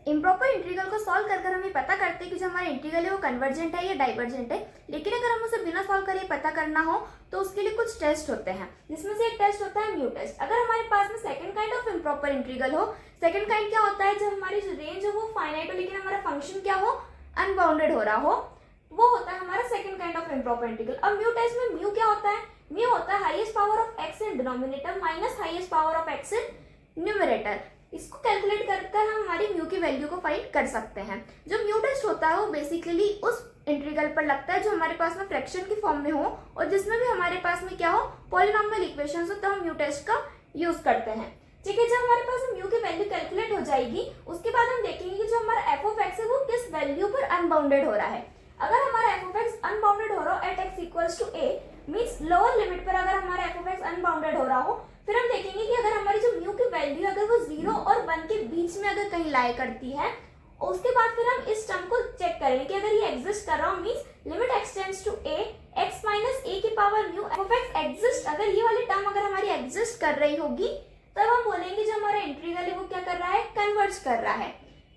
Improper integral को solve कर हमें पता करते हैं कि जो हमारा इंटीग्रल है वो कन्वर्जेंट है या डाइवर्जेंट है। लेकिन अगर हम उसे बिना सॉल्व करे पता करना हो तो उसके लिए कुछ टेस्ट होते हैं, जिसमें से एक टेस्ट होता है म्यू टेस्ट। अगर हमारे पास में second kind of improper integral हो, सेकंड काइंड क्या होता है, जब हमारी जो रेंज हो वो फाइनाइट हो लेकिन हमारा फंक्शन क्या हो, अनबाउंडेड हो रहा हो, वो होता है हमारा second kind of improper integral. अब म्यू टेस्ट में म्यू क्या होता है, म्यू होता है highest power of x in denominator minus highest power of x in numerator. इसको कैलकुलेट कर हम हमारी म्यू की वैल्यू को फाइंड कर सकते हैं। जो म्यू टेस्ट होता है वो बेसिकली उस इंटीग्रल पर लगता है जो हमारे पास में फ्रैक्शन की फॉर्म में हो और जिसमें भी हमारे पास में क्या हो, पॉलिनॉमियल इक्वेशंस हो, तो हम म्यू टेस्ट का यूज करते हैं। ठीक है, जब हमारे पास म्यू की वैल्यू कैलकुलेट हो जाएगी उसके बाद हम देखेंगे कि जो हमारा एफ ऑफ एक्स है वो किस वैल्यू पर अनबाउंडेड हो रहा है। अगर हमारा एफ ऑफ एक्स अनबाउंडेड हो रहा हो at x equals to a, means lower limit पर अगर हमारा एफ ऑफ एक्स अनबाउंडेड हो रहा हो, फिर हम देखेंगे कि अगर हमारी जो म्यू की वैल्यू अगर वो 0 और 1 के बीच में अगर कहीं लाई करती है, उसके बाद फिर हम इस टर्म को चेक करेंगे कि अगर ये एग्जिस्ट कर रहा हो, means limit x tends to a x minus a की power mu f of x exist, अगर ये वाली टर्म अगर हमारी एग्जिस्ट कर रही होगी तब हम बोलेंगे जो हमारा इंटीग्रल है वो क्या कर रहा है, कन्वर्ज कर रहा है।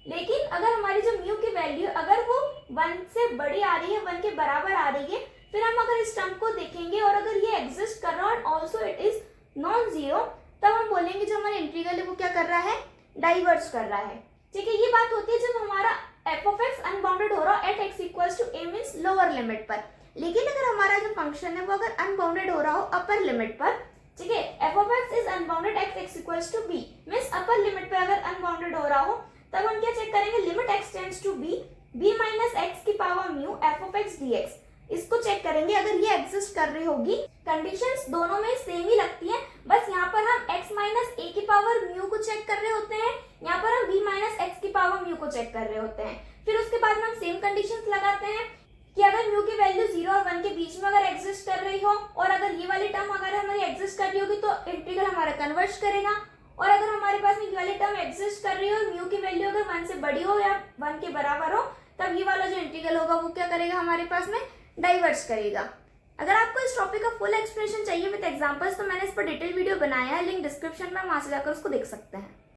लेकिन अगर हमारी जो म्यू की वैल्यू अगर वो 1 से बड़ी आ रही है, 1 के बराबर आ रही है, फिर हम अगर इस टर्म को देखेंगे और अगर ये एग्जिस्ट कर रहा है और also it is non zero, तब हम बोलेंगे जो हमारा इंटीग्रल है वो क्या कर रहा है, डाइवर्ज कर रहा है। ठीक है, ये बात होती है जब हमारा एफ ऑफ एक्स अनबाउंडेड हो रहा है at x equals to a means lower limit पर। लेकिन अगर हमारा जो फंक्शन है वो अगर अनबाउंडेड हो रहा हो अपर लिमिट पर, ठीक है, f of x is unbounded at x equals to b means upper limit पर अगर अनबाउंडेड हो रहा हो, तब हम क्या चेक करेंगे, limit x tends to b b minus x की power mu f of x dx, इसको चेक करेंगे अगर ये एग्जिस्ट कर रही होगी। कंडीशंस दोनों में सेम ही लगती हैं, बस यहाँ पर हम x माइनस ए की पावर म्यू को चेक कर रहे होते हैं, यहाँ पर हम b माइनस एक्स की पावर म्यू को चेक कर रहे होते हैं। फिर उसके बाद में हम सेम कंडीशंस लगाते हैं कि अगर म्यू की वैल्यू 0 और 1 के बीच में अगर एग्जिस्ट कर रही हो और अगर ये वाली टर्म अगर हमारी एग्जिस्ट कर रही होगी तो इंटीग्रल हमारा कन्वर्ज करेगा, और अगर हमारे पास में ये वाली टर्म एग्जिस्ट कर रही हो और म्यू की वैल्यू अगर 1 से बड़ी हो या 1 के बराबर हो, तब ये वाला जो इंटीग्रल होगा वो क्या करेगा, हमारे पास में डाइवर्ज करेगा। अगर आपको इस टॉपिक का फुल एक्सप्लेनेशन चाहिए विद एग्जांपल्स तो मैंने इस पर डिटेल वीडियो बनाया है, लिंक डिस्क्रिप्शन में, वहां से जाकर उसको देख सकते हैं।